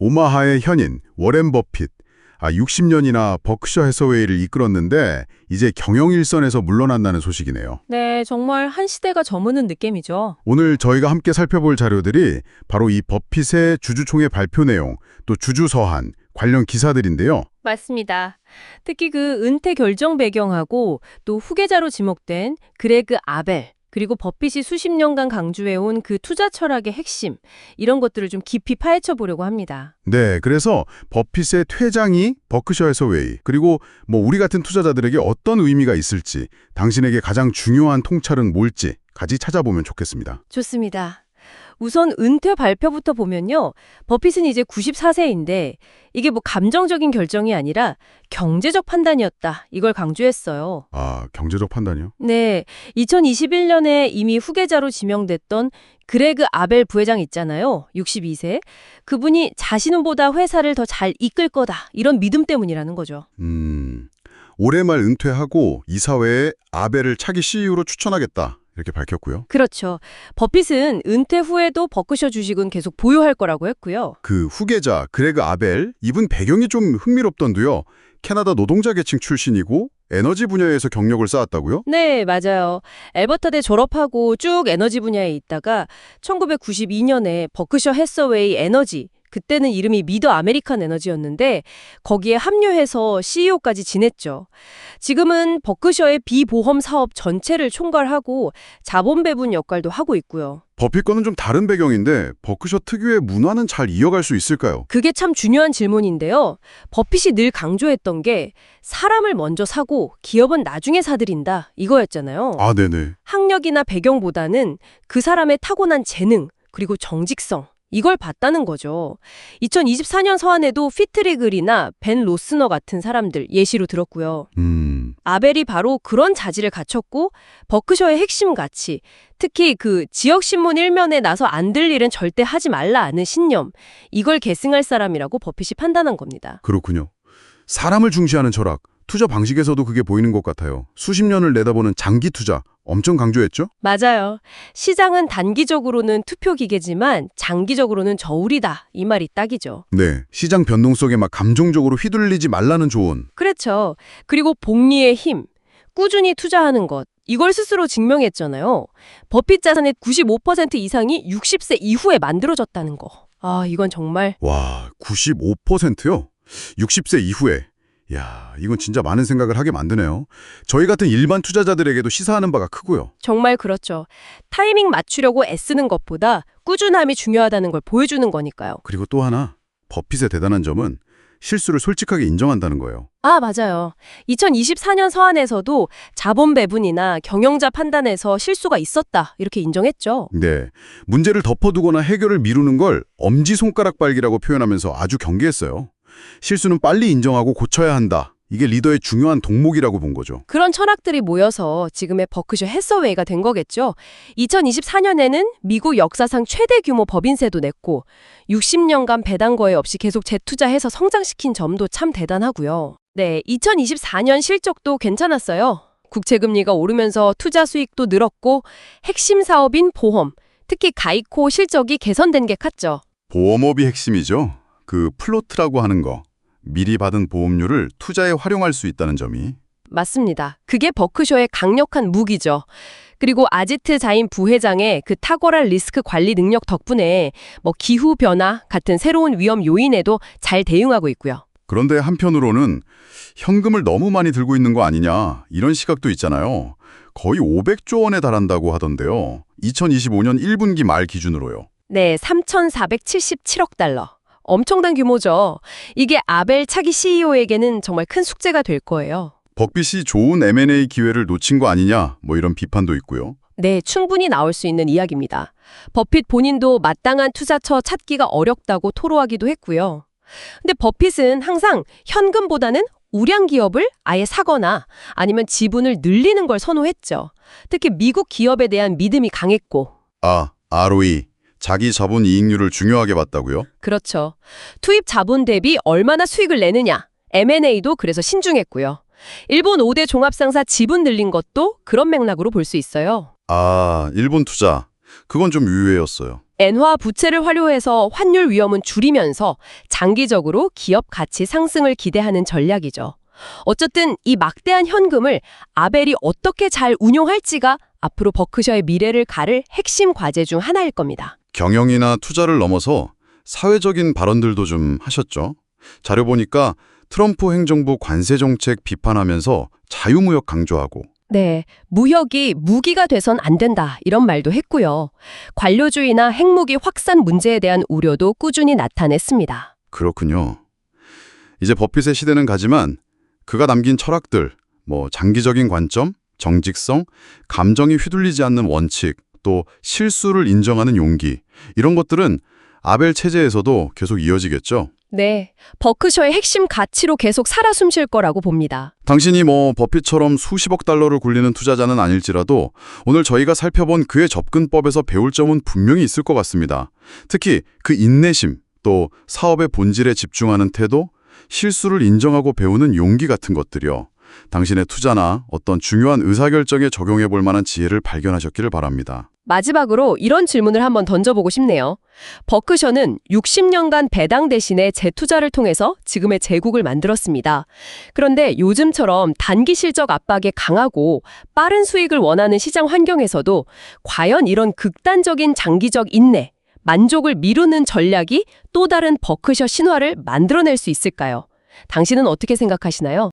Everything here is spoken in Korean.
오마하의 현인 워렌 버핏, 60년이나 버크셔 해서웨이를 이끌었는데 이제 경영 일선에서 물러난다는 소식이네요. 네, 정말 한 시대가 저무는 느낌이죠. 오늘 저희가 함께 살펴볼 자료들이 바로 이 버핏의 주주총회 발표 내용, 또 주주 서한, 관련 기사들인데요. 맞습니다. 특히 그 은퇴 결정 배경하고 또 후계자로 지목된 그레그 아벨, 그리고 버핏이 수십 년간 강조해온 그 투자 철학의 핵심, 이런 것들을 좀 깊이 파헤쳐 보려고 합니다. 네, 그래서 버핏의 퇴장이 버크셔 해서웨이, 그리고 우리 같은 투자자들에게 어떤 의미가 있을지, 당신에게 가장 중요한 통찰은 뭘지까지 찾아보면 좋겠습니다. 좋습니다. 우선 은퇴 발표부터 보면요. 버핏은 이제 94세인데 이게 감정적인 결정이 아니라 경제적 판단이었다. 이걸 강조했어요. 아, 경제적 판단이요? 네, 2021년에 이미 후계자로 지명됐던 그레그 아벨 부회장 있잖아요. 62세. 그분이 자신보다 회사를 더 잘 이끌 거다. 이런 믿음 때문이라는 거죠. 올해 말 은퇴하고 이사회에 아벨을 차기 CEO로 추천하겠다. 이렇게 밝혔고요. 그렇죠. 버핏은 은퇴 후에도 버크셔 주식은 계속 보유할 거라고 했고요. 그 후계자 그레그 아벨, 이분 배경이 좀 흥미롭던데요. 캐나다 노동자 계층 출신이고 에너지 분야에서 경력을 쌓았다고요? 네, 맞아요. 엘버타대 졸업하고 쭉 에너지 분야에 있다가 1992년에 버크셔 해서웨이 에너지, 그때는 이름이 미드 아메리칸 에너지였는데 거기에 합류해서 CEO까지 지냈죠. 지금은 버크셔의 비보험 사업 전체를 총괄하고 자본 배분 역할도 하고 있고요. 버핏과는 좀 다른 배경인데 버크셔 특유의 문화는 잘 이어갈 수 있을까요? 그게 참 중요한 질문인데요. 버핏이 늘 강조했던 게 사람을 먼저 사고 기업은 나중에 사들인다 이거였잖아요. 아, 네네. 학력이나 배경보다는 그 사람의 타고난 재능 그리고 정직성 이걸 봤다는 거죠. 2024년 서한에도 피트리글이나 벤 로스너 같은 사람들 예시로 들었고요. 아벨이 바로 그런 자질을 갖췄고 버크셔의 핵심 가치, 특히 그 지역신문 일면에 나서 안 들 일은 절대 하지 말라는 신념, 이걸 계승할 사람이라고 버핏이 판단한 겁니다. 그렇군요. 사람을 중시하는 철학, 투자 방식에서도 그게 보이는 것 같아요. 수십 년을 내다보는 장기 투자, 엄청 강조했죠? 맞아요. 시장은 단기적으로는 투표 기계지만 장기적으로는 저울이다. 이 말이 딱이죠. 네, 시장 변동 속에 막 감정적으로 휘둘리지 말라는 조언. 그렇죠. 그리고 복리의 힘, 꾸준히 투자하는 것. 이걸 스스로 증명했잖아요. 버핏 자산의 95% 이상이 60세 이후에 만들어졌다는 거. 아, 이건 정말. 와, 95%요? 60세 이후에. 야, 이건 진짜 많은 생각을 하게 만드네요. 저희 같은 일반 투자자들에게도 시사하는 바가 크고요. 정말 그렇죠. 타이밍 맞추려고 애쓰는 것보다 꾸준함이 중요하다는 걸 보여주는 거니까요. 그리고 또 하나, 버핏의 대단한 점은 실수를 솔직하게 인정한다는 거예요. 아, 맞아요. 2024년 서한에서도 자본 배분이나 경영자 판단에서 실수가 있었다. 이렇게 인정했죠. 네, 문제를 덮어두거나 해결을 미루는 걸 엄지손가락 빨기라고 표현하면서 아주 경계했어요. 실수는 빨리 인정하고 고쳐야 한다. 이게 리더의 중요한 덕목이라고 본 거죠. 그런 철학들이 모여서 지금의 버크셔 해서웨이가 된 거겠죠. 2024년에는 미국 역사상 최대 규모 법인세도 냈고 60년간 배당 거래 없이 계속 재투자해서 성장시킨 점도 참 대단하고요. 네, 2024년 실적도 괜찮았어요. 국채금리가 오르면서 투자 수익도 늘었고 핵심 사업인 보험, 특히 가이코 실적이 개선된 게 컸죠. 보험업이 핵심이죠. 그 플로트라고 하는 거. 미리 받은 보험료를 투자에 활용할 수 있다는 점이. 맞습니다. 그게 버크셔의 강력한 무기죠. 그리고 아지트 자인 부회장의 그 탁월한 리스크 관리 능력 덕분에 기후변화 같은 새로운 위험 요인에도 잘 대응하고 있고요. 그런데 한편으로는 현금을 너무 많이 들고 있는 거 아니냐 이런 시각도 있잖아요. 거의 500조 원에 달한다고 하던데요. 2025년 1분기 말 기준으로요. 네, 3,477억 달러. 엄청난 규모죠. 이게 아벨 차기 CEO에게는 정말 큰 숙제가 될 거예요. 버핏이 좋은 M&A 기회를 놓친 거 아니냐 이런 비판도 있고요. 네, 충분히 나올 수 있는 이야기입니다. 버핏 본인도 마땅한 투자처 찾기가 어렵다고 토로하기도 했고요. 근데 버핏은 항상 현금보다는 우량 기업을 아예 사거나 아니면 지분을 늘리는 걸 선호했죠. 특히 미국 기업에 대한 믿음이 강했고. ROE. 자기 자본 이익률을 중요하게 봤다고요? 그렇죠. 투입 자본 대비 얼마나 수익을 내느냐. M&A도 그래서 신중했고요. 일본 5대 종합상사 지분 늘린 것도 그런 맥락으로 볼 수 있어요. 일본 투자. 그건 좀 의외였어요. 엔화 부채를 활용해서 환율 위험은 줄이면서 장기적으로 기업 가치 상승을 기대하는 전략이죠. 어쨌든 이 막대한 현금을 아벨이 어떻게 잘 운용할지가 앞으로 버크셔의 미래를 가를 핵심 과제 중 하나일 겁니다. 경영이나 투자를 넘어서 사회적인 발언들도 좀 하셨죠. 자료 보니까 트럼프 행정부 관세 정책 비판하면서 자유무역 강조하고 네, 무역이 무기가 돼선 안 된다 이런 말도 했고요. 관료주의나 핵무기 확산 문제에 대한 우려도 꾸준히 나타냈습니다. 그렇군요. 이제 버핏의 시대는 가지만 그가 남긴 철학들, 장기적인 관점, 정직성, 감정이 휘둘리지 않는 원칙, 또 실수를 인정하는 용기 이런 것들은 아벨 체제에서도 계속 이어지겠죠. 네, 버크셔의 핵심 가치로 계속 살아 숨쉴 거라고 봅니다. 당신이 버핏처럼 수십억 달러를 굴리는 투자자는 아닐지라도 오늘 저희가 살펴본 그의 접근법에서 배울 점은 분명히 있을 것 같습니다. 특히 그 인내심, 또 사업의 본질에 집중하는 태도, 실수를 인정하고 배우는 용기 같은 것들이요. 당신의 투자나 어떤 중요한 의사결정에 적용해 볼 만한 지혜를 발견하셨기를 바랍니다. 마지막으로 이런 질문을 한번 던져보고 싶네요. 버크셔는 60년간 배당 대신에 재투자를 통해서 지금의 제국을 만들었습니다. 그런데 요즘처럼 단기 실적 압박에 강하고 빠른 수익을 원하는 시장 환경에서도 과연 이런 극단적인 장기적 인내, 만족을 미루는 전략이 또 다른 버크셔 신화를 만들어낼 수 있을까요? 당신은 어떻게 생각하시나요?